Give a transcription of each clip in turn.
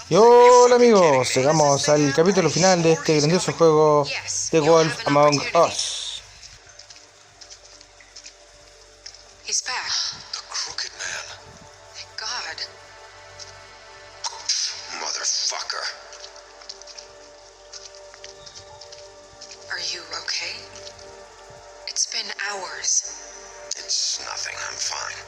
Y hola amigos, llegamos al capítulo final de este grandioso juego The Wolf Among Us. He's back. The crooked man. Thank God. Motherfucker. Are you okay? It's been hours. It's nothing, I'm fine.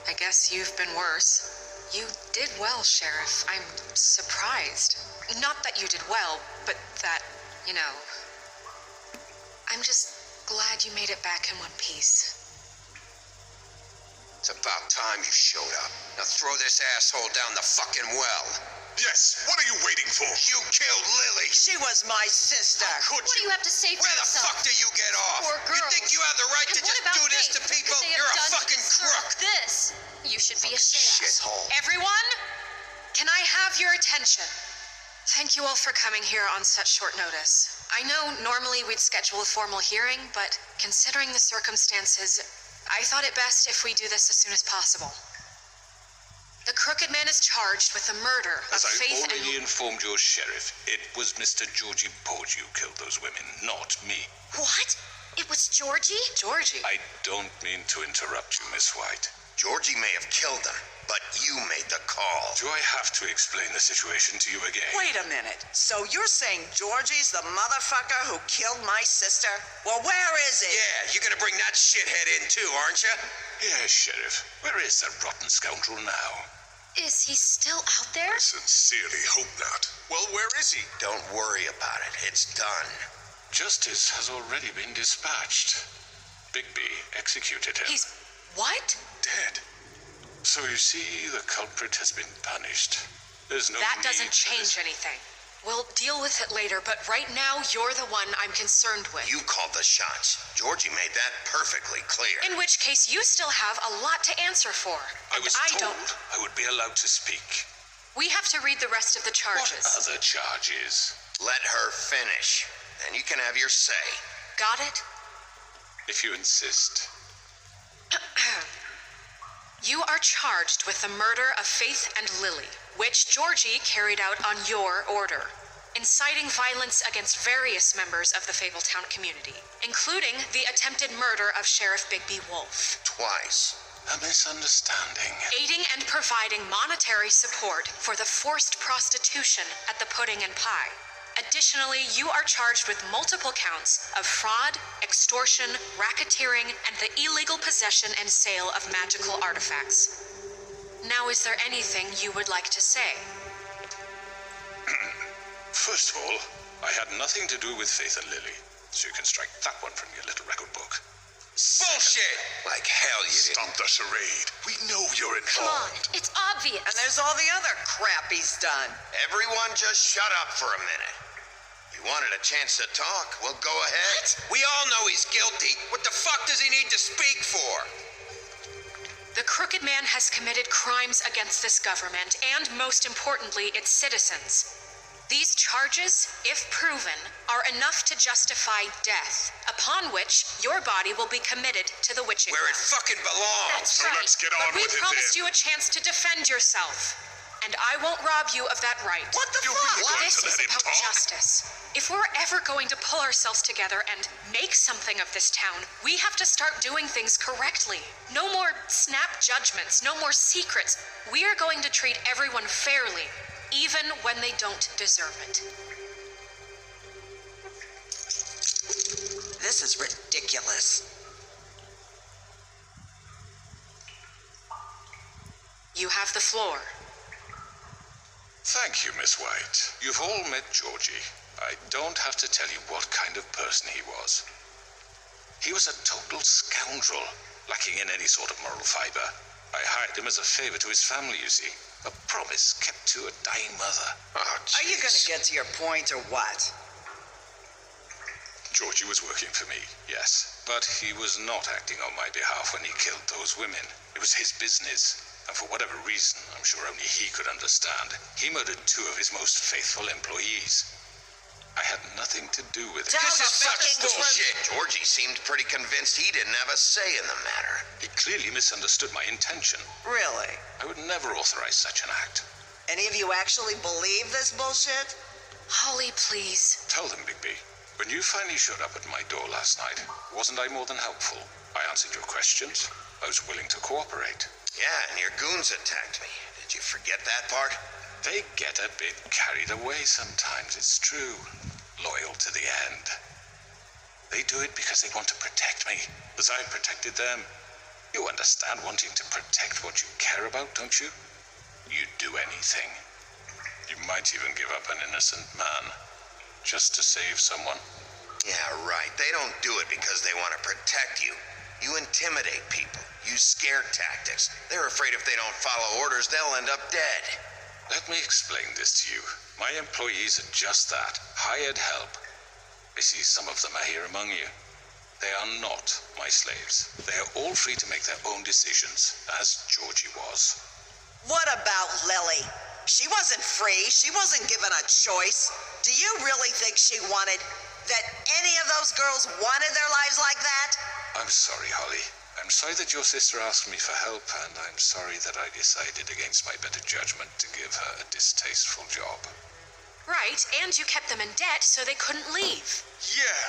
I guess you've been worse. You did well, Sheriff. I'm surprised. Not that you did well, but that, you know... I'm just glad you made it back in one piece. It's about time you showed up. Now throw this asshole down the fucking well. Yes, what are you waiting for? You killed Lily. She was my sister. Could What do you have to say for Where the yourself? fuck do you get off? Poor You girls. think you have the right And to what just about do this Faith? to people? What could they You're have a done to fucking deserve crook. This. You should be ashamed. Shithole. Everyone, can I have your attention? Thank you all for coming here on such short notice. I know normally we'd schedule a formal hearing, but considering the circumstances, I thought it best if we do this as soon as possible. The crooked man is charged with the murder of As I Faith already and... informed your sheriff, it was Mr. Georgie Porge who killed those women, not me. What? It was Georgie? Georgie? I don't mean to interrupt you, Miss White. Georgie may have killed him, but you made the call. Do I have to explain the situation to you again? Wait a minute. So you're saying Georgie's the motherfucker who killed my sister? Well, where is he? Yeah, you're gonna bring that shithead in too, aren't you? Yes, Sheriff. Where is that rotten scoundrel now? Is he still out there? Sincerely hope not. Well, where is he? Don't worry about it. It's done. Justice has already been dispatched. Bigby executed him. He's... what? Dead. So you see, the culprit has been punished. There's no That need doesn't for change this. anything. We'll deal with it later, but right now, you're the one I'm concerned with. You called the shots. Georgie made that perfectly clear. In which case, you still have a lot to answer for. I And was told don't. I would be allowed to speak. We have to read the rest of the charges. What other charges? Let her finish. Then you can have your say. Got it? If you insist. You are charged with the murder of Faith and Lily, which Georgie carried out on your order, inciting violence against various members of the Fabletown community, including the attempted murder of Sheriff Bigby Wolf, Twice. A misunderstanding. aiding and providing monetary support for the forced prostitution at the Pudding and Pie. Additionally, you are charged with multiple counts of fraud, extortion, racketeering, and the illegal possession and sale of magical artifacts. Now, is there anything you would like to say? First of all, I had nothing to do with Faith and Lily, so you can strike that one from your little record book. Bullshit! Like hell you didn't. Stop the charade. We know you're Come on, involved. it's obvious. And there's all the other crap he's done. Everyone just shut up for a minute. You wanted a chance to talk? Well, go ahead. We all know he's guilty. What the fuck does he need to speak for? The crooked man has committed crimes against this government and, most importantly, its citizens. These charges, if proven, are enough to justify death, upon which your body will be committed to the witching Where it house. fucking belongs. That's So right. let's get But on we with it promised then. you a chance to defend yourself, and I won't rob you of that right. What the You're fuck? really going This to is let him about talk? justice. If we're ever going to pull ourselves together and make something of this town, we have to start doing things correctly. No more snap judgments, no more secrets. We are going to treat everyone fairly, even when they don't deserve it. This is ridiculous. You have the floor. Thank you, Miss White. You've all met Georgie. I don't have to tell you what kind of person he was. He was a total scoundrel, lacking in any sort of moral fiber. I hired him as a favor to his family, you see. A promise kept to a dying mother. Oh, Are you gonna get to your point or what? Georgie was working for me, yes. But he was not acting on my behalf when he killed those women. It was his business. And for whatever reason, I'm sure only he could understand, he murdered 2 of his most faithful employees. I had nothing to do with it. Tell This the is such fucking bullshit. Georgie seemed pretty convinced he didn't have a say in the matter. He clearly misunderstood my intention. Really? I would never authorize such an act. Any of you actually believe this bullshit? Holly, please. Tell them, Bigby. When you finally showed up at my door last night, wasn't I more than helpful? I answered your questions. I was willing to cooperate. Yeah, and your goons attacked me. Did you forget that part? They get a bit carried away sometimes, it's true. Loyal to the end. They do it because they want to protect me, as I protected them. You understand wanting to protect what you care about, don't you? You'd do anything. You might even give up an innocent man, just to save someone. Yeah, right. They don't do it because they want to protect you. You intimidate people. Use scare tactics. They're afraid if they don't follow orders, they'll end up dead. Let me explain this to you. My employees are just that, hired help. I see some of them are here among you. They are not my slaves. They are all free to make their own decisions, as Georgie was. What about Lily? She wasn't free. She wasn't given a choice. Do you really think she wanted that any of those girls wanted their lives like that? I'm sorry, Holly. I'm sorry that your sister asked me for help, and I'm sorry that I decided against my better judgment to give her a distasteful job. Right, and you kept them in debt so they couldn't leave. Yeah,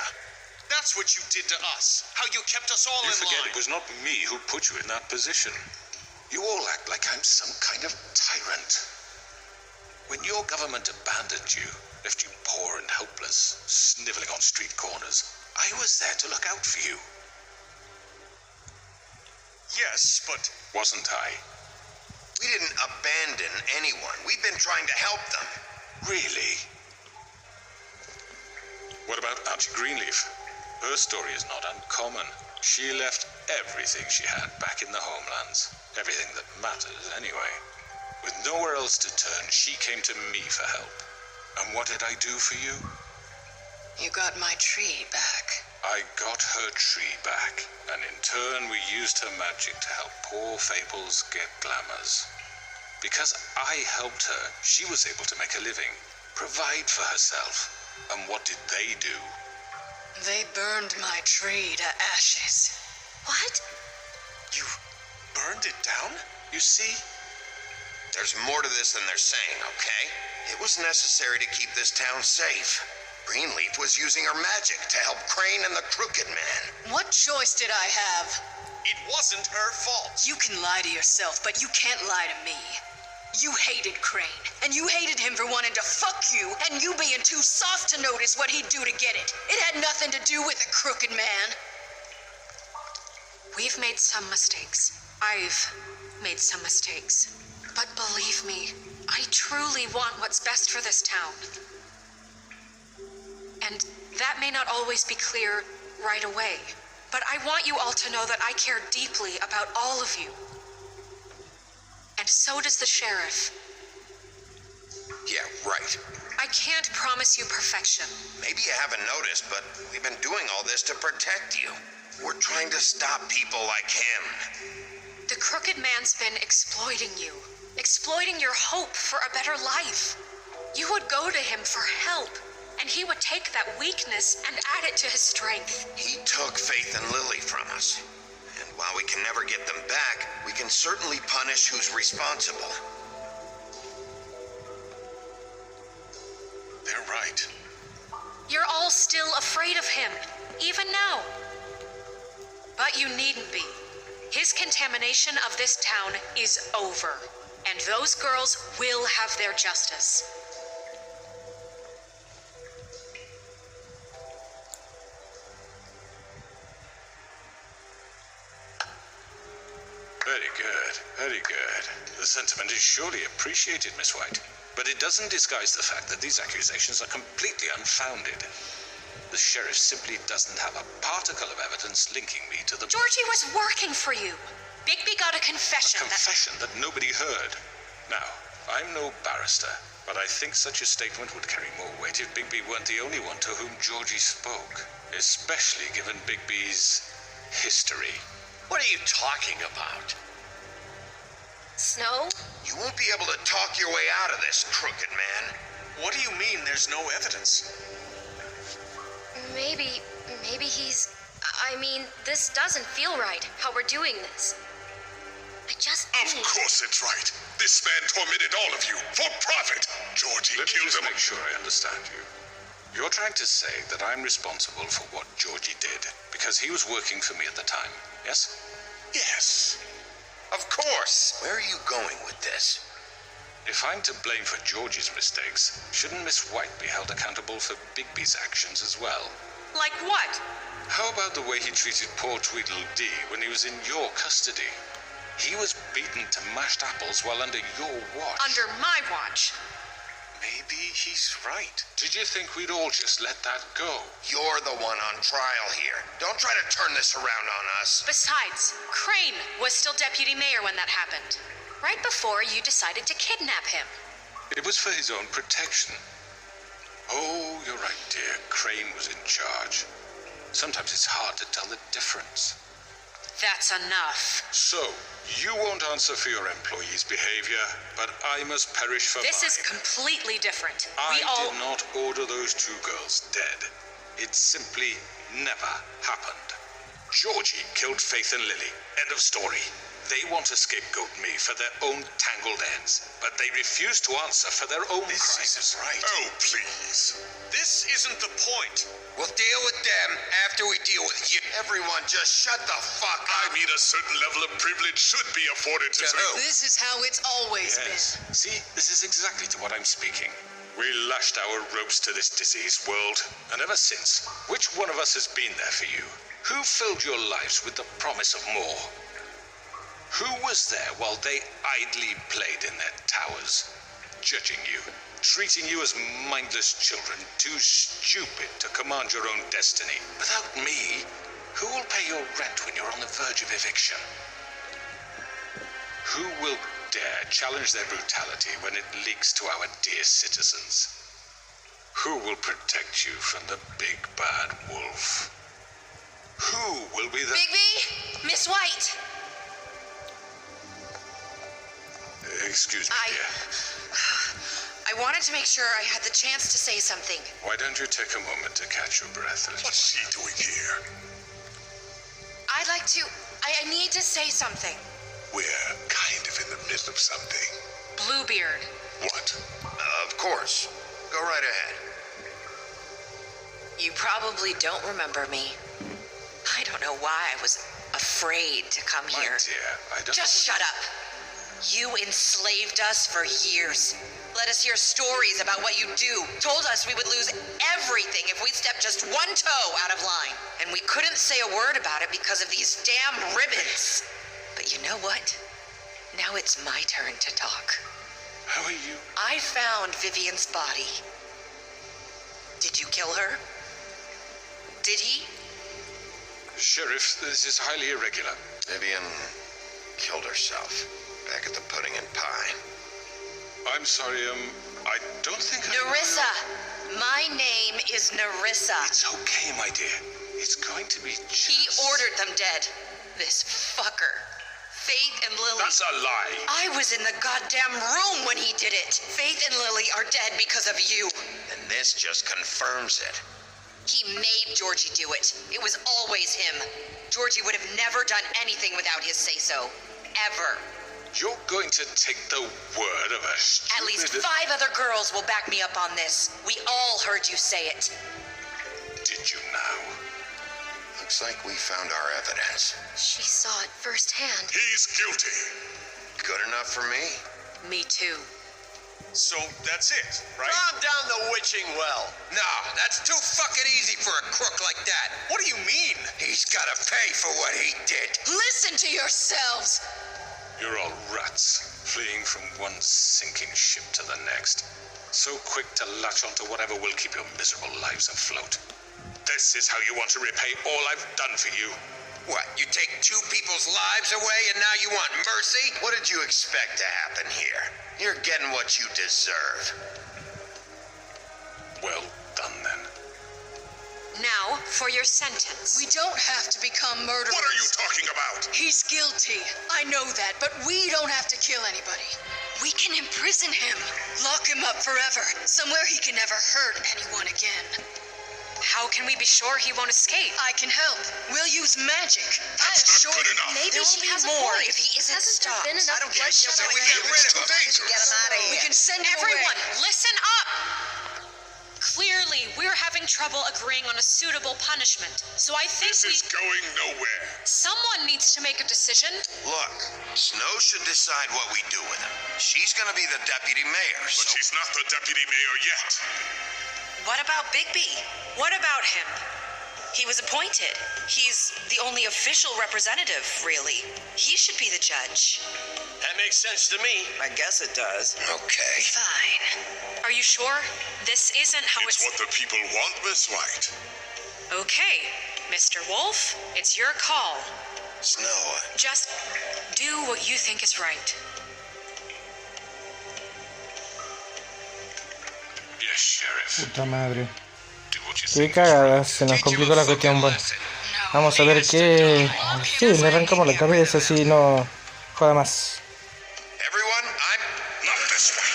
that's what you did to us. How you kept us all You in forget line. it was not me who put you in that position. You all act like I'm some kind of tyrant. When your government abandoned you, left you poor and helpless, sniveling on street corners, I was there to look out for you. Yes, but Wasn't I? We didn't abandon anyone. We've been trying to help them. Really? What about Auntie Greenleaf? Her story is not uncommon. She left everything she had back in the homelands. Everything that matters, anyway. With nowhere else to turn, she came to me for help. And what did I do for you? You got my tree back. I got her tree back, and in turn we used her magic to help poor Fables get glamours. Because I helped her, she was able to make a living, provide for herself. And what did they do? They burned my tree to ashes. What? you burned it down? You see? There's more to this than they're saying, okay? It was necessary to keep this town safe. Greenleaf was using her magic to help Crane and the Crooked Man. What choice did I have? It wasn't her fault. You can lie to yourself, but you can't lie to me. You hated Crane, and you hated him for wanting to fuck you, and you being too soft to notice what he'd do to get it. It had nothing to do with the Crooked Man. We've made some mistakes. I've made some mistakes. But believe me, I truly want what's best for this town. And that may not always be clear right away, but I want you all to know that I care deeply about all of you. And so does the sheriff. Yeah, right. I can't promise you perfection. Maybe you haven't noticed, but we've been doing all this to protect you. We're trying to stop people like him. The Crooked Man's been exploiting you, exploiting your hope for a better life. You would go to him for help, and he would take that weakness and add it to his strength. He took Faith and Lily from us. And while we can never get them back, we can certainly punish who's responsible. They're right. You're all still afraid of him, even now. But you needn't be. His contamination of this town is over, and those girls will have their justice. Very good, very good. The sentiment is surely appreciated, Miss White. But it doesn't disguise the fact that these accusations are completely unfounded. The sheriff simply doesn't have a particle of evidence linking me to the... Georgie was working for you. Bigby got a confession. A confession that nobody heard. Now, I'm no barrister, but I think such a statement would carry more weight if Bigby weren't the only one to whom Georgie spoke. Especially given Bigby's history. What are you talking about? Snow? You won't be able to talk your way out of this, Crooked Man. What do you mean there's no evidence? Maybe he's... I mean, this doesn't feel right, how we're doing this. I just Of course it's right. This man tormented all of you for profit. Georgie Let me killed just him. make sure I understand you. You're trying to say that I'm responsible for what Georgie did because he was working for me at the time, yes? Yes. Of course. Where are you going with this? If I'm to blame for Georgie's mistakes, shouldn't Miss White be held accountable for Bigby's actions as well? Like what? How about the way he treated poor Tweedledee when he was in your custody? He was beaten to mashed apples while under your watch. Under my watch. Maybe he's right. Did you think we'd all just let that go? You're the one on trial here. Don't try to turn this around on us. Besides, Crane was still deputy mayor when that happened. Right before you decided to kidnap him. It was for his own protection. Oh, you're right, dear. Crane was in charge. Sometimes it's hard to tell the difference. That's enough. So, you won't answer for your employees' behavior, but I must perish for This mine. is completely different. I We all... did not order those two girls dead. It simply never happened. Georgie killed Faith and Lily. End of story. They want to scapegoat me for their own tangled ends, but they refuse to answer for their own This crimes. isn't right. Oh, please. This isn't the point. We'll deal with them after we deal with you. Everyone, just shut the fuck I up. mean, a certain level of privilege should be afforded to To who? This is how it's always Yes. See, this is exactly to what I'm speaking. We lashed our ropes to this diseased world, and ever since, which one of us has been there for you? Who filled your lives with the promise of more? Who was there while they idly played in their towers, judging you, treating you as mindless children, too stupid to command your own destiny? Without me, who will pay your rent when you're on the verge of eviction? Who will dare challenge their brutality when it leaks to our dear citizens? Who will protect you from the big bad wolf? Who will be the... Bigby! Miss White! Excuse me, dear. I wanted to make sure I had the chance to say something. Why don't you take a moment to catch your breath? What's she doing here? I'd like to... I need to say something. We're kind of in the middle of something. Bluebeard. What? Of course. Go right ahead. You probably don't remember me. I don't know why I was afraid to come My here. dear, I don't... Just shut up. You enslaved us for years. Let us hear stories about what you do. Told us we would lose everything if we stepped just one toe out of line. And we couldn't say a word about it because of these damn ribbons. But you know what? Now it's my turn to talk. How are you? I found Vivian's body. Did you kill her? Did he? Sheriff, this is highly irregular. Vivian killed herself back at the Pudding and Pie. I'm sorry, I don't think Nerissa! My name is Nerissa. It's okay, my dear. It's going to be just... He ordered them dead. This fucker. Faith and Lily. That's a lie. I was in the goddamn room when he did it. Faith and Lily are dead because of you. And this just confirms it. He made Georgie do it. It was always him. Georgie would have never done anything without his say-so. Ever. You're going to take the word of a stupid... At least 5 other girls will back me up on this. We all heard you say it. Did you now? Looks like we found our evidence. She saw it firsthand. He's guilty. Good enough for me? Me too. So that's it, right? Calm down the witching well. No, that's too fucking easy for a crook like that. What do you mean? He's gotta pay for what he did. Listen to yourselves! You're all rats, fleeing from one sinking ship to the next. So quick to latch onto whatever will keep your miserable lives afloat. This is how you want to repay all I've done for you. What, you take 2 people's lives away and now you want mercy? What did you expect to happen here? You're getting what you deserve. Well done, then. Now, for your sentence. We don't have to become murderers. What are you talking about? He's guilty. I know that, but we don't have to kill anybody. We can imprison him. Lock him up forever. Somewhere he can never hurt anyone again. How can we be sure he won't escape? I can help. We'll use magic. I assure good you. enough. Maybe There she will be has more more if if he isn't Hasn't there stopped. been enough I don't give a shit. bloodshed We already? get rid of him. It's Get him out of here. We can send him Everyone, away. listen up! Clearly, we're having trouble agreeing on a suitable punishment, so I think This is going nowhere. someone needs to make a decision. Look, Snow should decide what we do with him. She's gonna be the deputy mayor, But so... she's not the deputy mayor yet. What about Bigby? What about him? He was appointed. He's the only official representative, really. He should be the judge. That makes sense to me. I guess it does. Okay. Fine. Are you sure? This isn't how It's what the people want, Miss White. Okay, Mr. Wolf, it's your call. Snow, Just do what you think is right. Yes, Sheriff. Puta madre. Do what you Qué think. cagada, se nos complicó la cuestión. Bueno, vamos a ver qué... Sí, le arrancamos la cabeza, así no joda más. everyone, I'm... Not this way.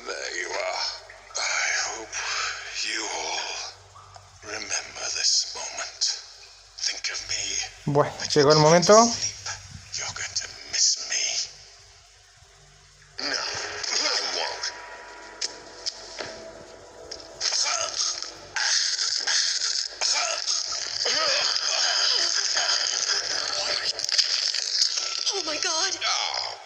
There you are. I hope you all remember this moment. Think of me. Bueno, llegó el momento. You're going to miss me. No, I won't. Oh my god. Oh.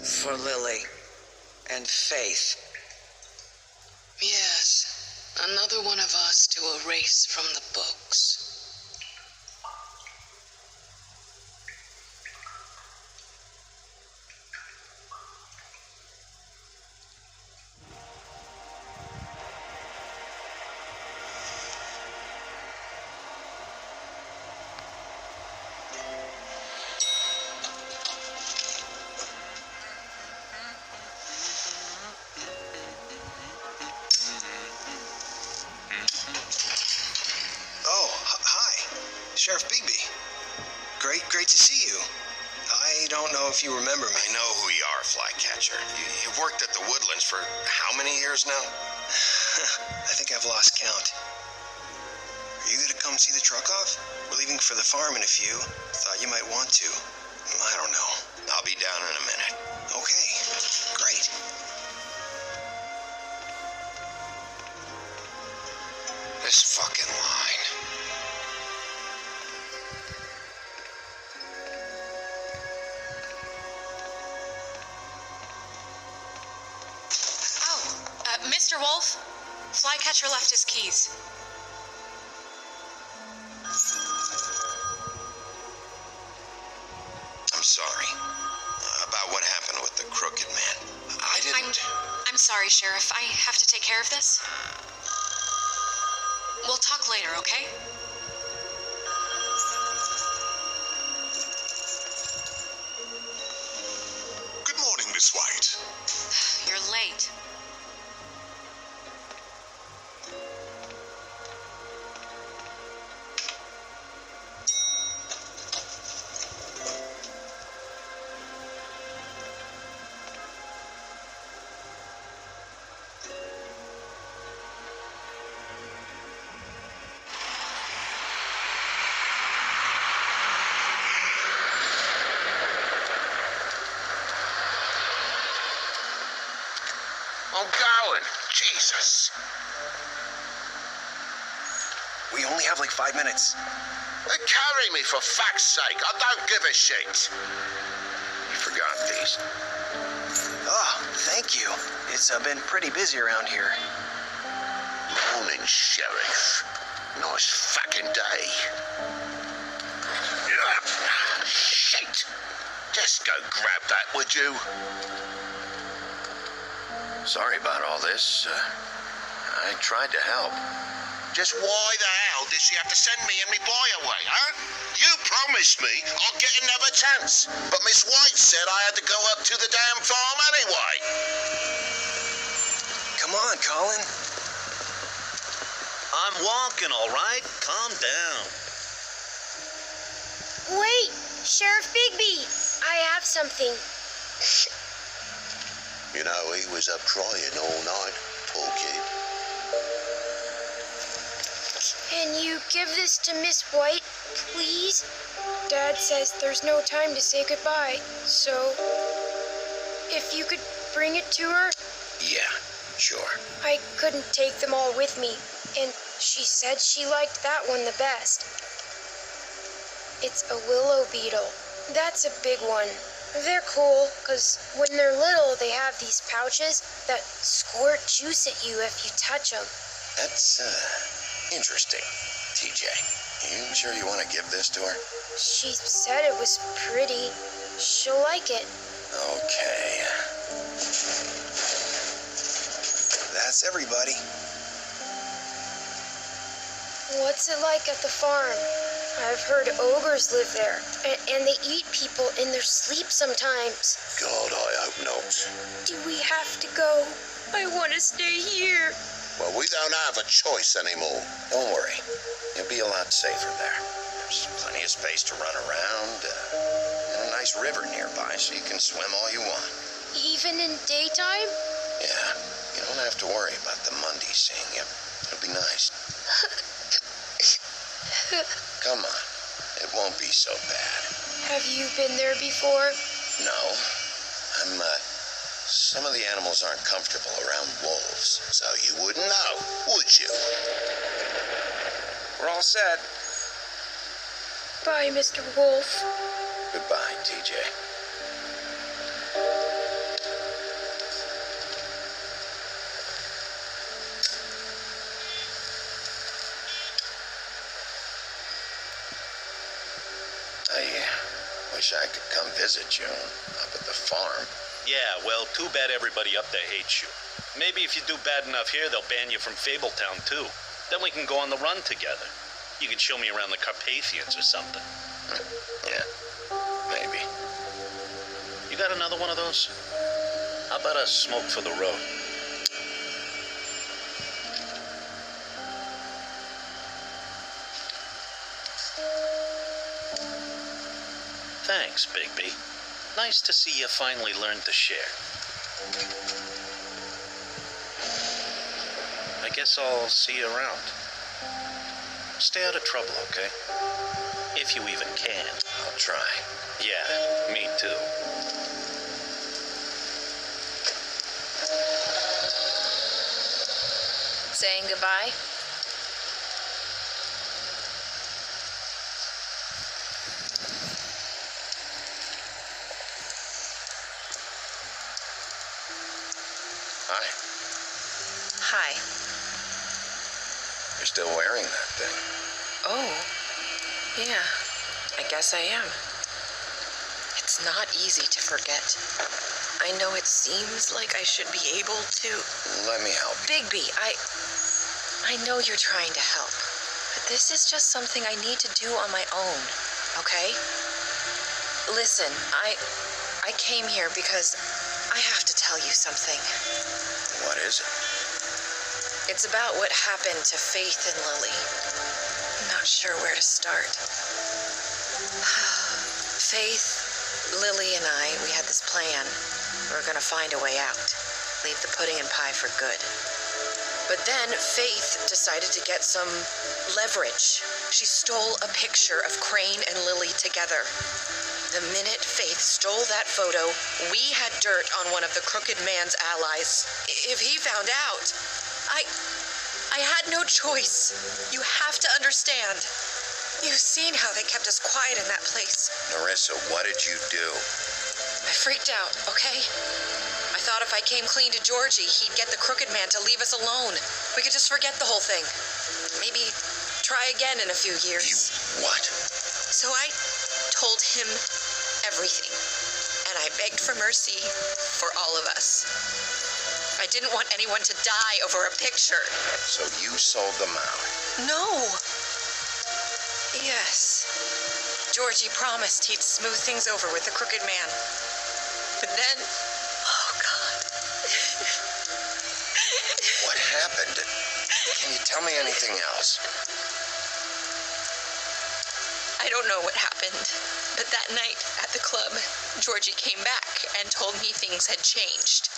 For Lily and Faith. Yes, another one of us to erase from the books. Oh, hi. Sheriff Bigby. Great to see you. I don't know if you remember me. I know who you are, Flycatcher. You've worked at the Woodlands for how many years now? I think I've lost count. Are you gonna come see the truck off? We're leaving for the farm in a few. Thought you might want to. I don't know. I'll be down in a minute. Okay, great. This fucking line. Oh, Mr. Wolf, Flycatcher left his keys. I'm sorry. About what happened with the crooked man. I didn't... I'm sorry, Sheriff. I have to take care of this. We'll talk later, okay? Good morning, Miss White. You're late. I'm going. Jesus. We only have like 5 minutes. Carry me, for fuck's sake. I don't give a shit. You forgot these. Oh, thank you. It's been pretty busy around here. Morning, Sheriff. Nice fucking day. Shit. Just go grab that, would you? Sorry about all this. I tried to help. Just why the hell did she have to send me and me boy away, huh? You promised me I'd get another chance, but Miss White said I had to go up to the damn farm anyway. Come on, Colin. I'm walking, all right? Calm down. Wait, Sheriff Bigby, I have something. You know, he was up crying all night, poor kid. Can you give this to Miss White, please? Dad says there's no time to say goodbye, so if you could bring it to her. Yeah, sure. I couldn't take them all with me, and she said she liked that one the best. It's a willow beetle. That's a big one. They're cool, because when they're little, they have these pouches that squirt juice at you if you touch them. That's, interesting. TJ, you sure you want to give this to her? She said it was pretty. She'll like it. Okay. That's everybody. What's it like at the farm? I've heard ogres live there, and they eat people in their sleep sometimes. God, I hope not. Do we have to go? I want to stay here. Well, we don't have a choice anymore. Don't worry. You'll be a lot safer there. There's plenty of space to run around, and a nice river nearby so you can swim all you want. Even in daytime? Yeah, you don't have to worry about the Mondays seeing you. It'll be nice. Come on. It won't be so bad. Have you been there before? No. Some of the animals aren't comfortable around wolves, so you wouldn't know, would you? We're all set. Bye, Mr. Wolf. Goodbye, TJ. I wish I could come visit you up at the farm. Yeah, well, too bad everybody up there hates you. Maybe if you do bad enough here, they'll ban you from Fabletown, too. Then we can go on the run together. You can show me around the Carpathians or something. Yeah, maybe. You got another one of those? How about a smoke for the road? Thanks, Bigby. Nice to see you finally learned to share. I guess I'll see you around. Stay out of trouble, okay? If you even can. I'll try. Yeah, me too. Saying goodbye? Hi. Hi. You're still wearing that thing. Oh, yeah, I guess I am. It's not easy to forget. I know it seems like I should be able to. Let me help you. Bigby, I know you're trying to help, but this is just something I need to do on my own, okay? Listen, I came here because I have to tell you something. What is it? It's about what happened to Faith and Lily. I'm not sure where to start. Faith, Lily, and we had this plan. We were gonna find a way out. Leave the pudding and pie for good. But then Faith decided to get some leverage. She stole a picture of Crane and Lily together. The minute Faith stole that photo, we had dirt on one of the crooked man's allies. If he found out, I had no choice. You have to understand. You've seen how they kept us quiet in that place. Narissa, what did you do? I freaked out, okay? I thought if I came clean to Georgie, he'd get the crooked man to leave us alone. We could just forget the whole thing. Maybe try again in a few years. You what? So I told him everything. And and I begged for mercy for all of us. I didn't want anyone to die over a picture. So you sold them out? No. Yes. Georgie promised he'd smooth things over with the crooked man. But then... Oh, God. What happened? Can you tell me anything else? I don't know what happened, but that night at the club, Georgie came back and told me things had changed.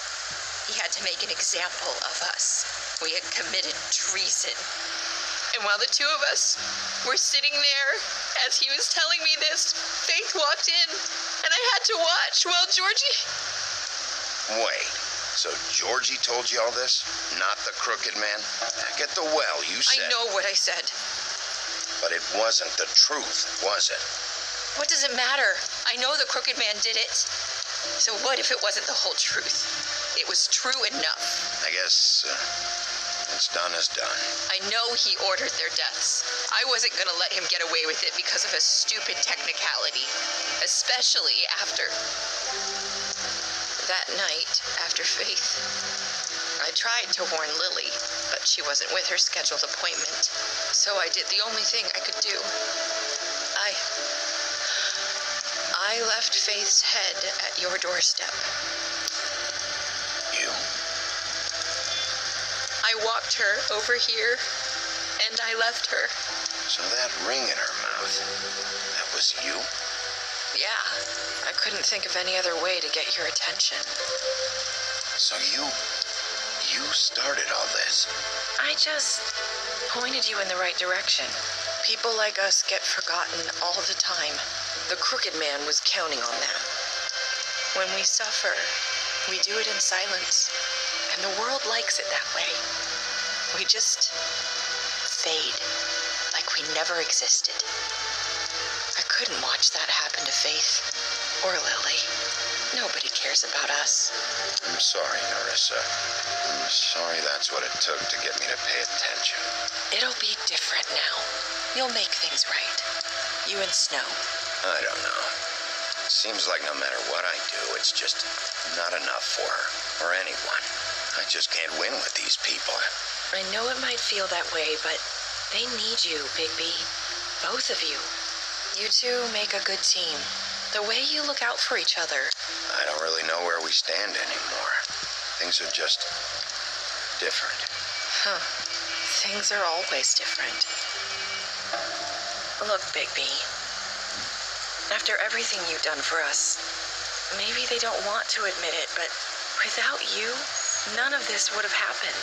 He had to make an example of us. We had committed treason. And while the two of us were sitting there, as he was telling me this, Faith walked in, and I had to watch while Georgie... Wait, so Georgie told you all this? Not the crooked man? Back at the well, you said... I know what I said. But it wasn't the truth, was it? What does it matter? I know the crooked man did it. So what if it wasn't the whole truth? It was true enough. I guess what's done is done. I know he ordered their deaths. I wasn't going to let him get away with it because of a stupid technicality. Especially after... that night, after Faith. I tried to warn Lily, but she wasn't with her scheduled appointment. So I did the only thing I could do. I left Faith's head at your doorstep. You? I walked her over here, and I left her. So that ring in her mouth, that was you? Yeah, I couldn't think of any other way to get your attention. So you started all this? I just pointed you in the right direction. People like us get forgotten all the time. The crooked man was counting on that. When we suffer, we do it in silence, and the world likes it that way. We just fade, like we never existed. I couldn't watch that happen to Faith or Lily. Nobody cares about us. I'm sorry, Narissa. I'm sorry that's what it took to get me to pay attention. It'll be different now. You'll make things right. You and Snow. I don't know. It seems like no matter what I do, it's just not enough for her or anyone. I just can't win with these people. I know it might feel that way, but they need you, Bigby. Both of you. You two make a good team. The way you look out for each other. I don't really know where we stand anymore. Things are just different. Huh. Things are always different. Look, Bigby. After everything you've done for us, maybe they don't want to admit it, but without you, none of this would have happened.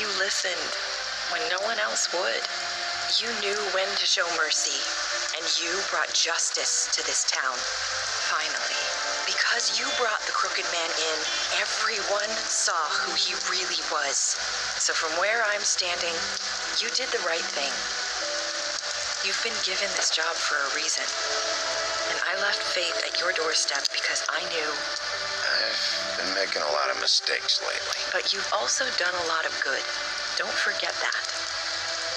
You listened when no one else would. You knew when to show mercy, and you brought justice to this town. Finally. Because you brought the crooked man in, everyone saw who he really was. So from where I'm standing, you did the right thing. You've been given this job for a reason. And I left Faith at your doorstep because I knew. I've been making a lot of mistakes lately. But you've also done a lot of good. Don't forget that.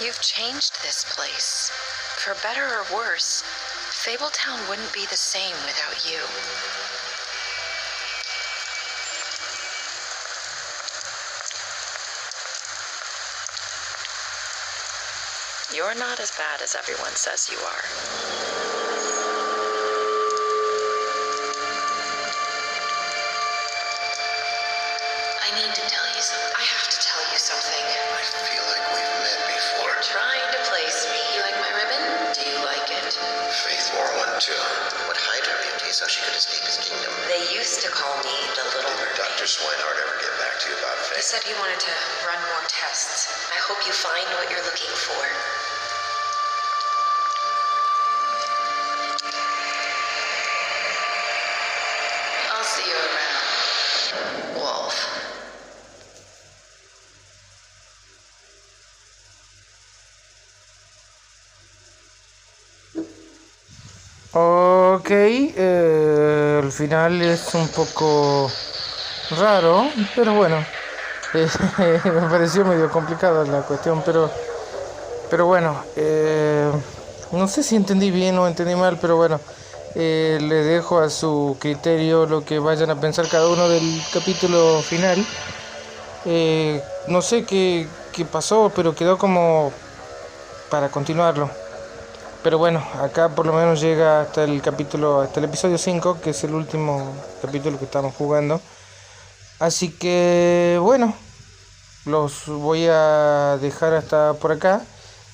You've changed this place. For better or worse, Fabletown wouldn't be the same without you. You're not as bad as everyone says you are. I need to tell you something. I have to tell you something. I feel like we've met before. You're trying to place me. You like my ribbon? Do you like it? Faith wore one too. Would hide her beauty so she could escape his kingdom. They used to call me the Little Mermaid. Dr. Swinehart ever get back to you about He Faith? said he wanted to run more tests. I hope you find what you're looking for. I'll see you around, Wolf. Ok, el final es un poco raro, pero bueno, me pareció medio complicada la cuestión, pero bueno, no sé si entendí bien o entendí mal, pero bueno, Les dejo a su criterio lo que vayan a pensar cada uno del capítulo final. No sé qué pasó, pero quedó como para continuarlo. Pero bueno, acá por lo menos llega hasta el episodio 5, que es el último capítulo que estamos jugando. Así que bueno, los voy a dejar hasta por acá.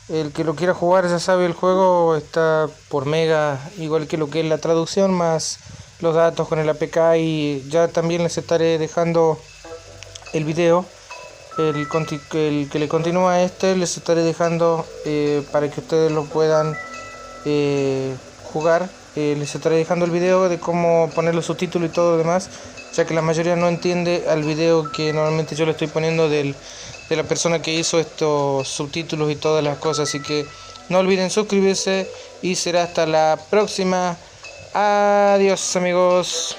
El que lo quiera jugar ya sabe, el juego está por mega, igual que lo que es la traducción, más los datos con el APK, y ya también les estaré dejando el video, el que le continúa a este, les estaré dejando para que ustedes lo puedan jugar. Les estaré dejando el video de cómo poner los subtítulos y todo lo demás, ya que la mayoría no entiende al video que normalmente yo le estoy poniendo de la persona que hizo estos subtítulos y todas las cosas. Así que no olviden suscribirse y será hasta la próxima. Adiós, amigos.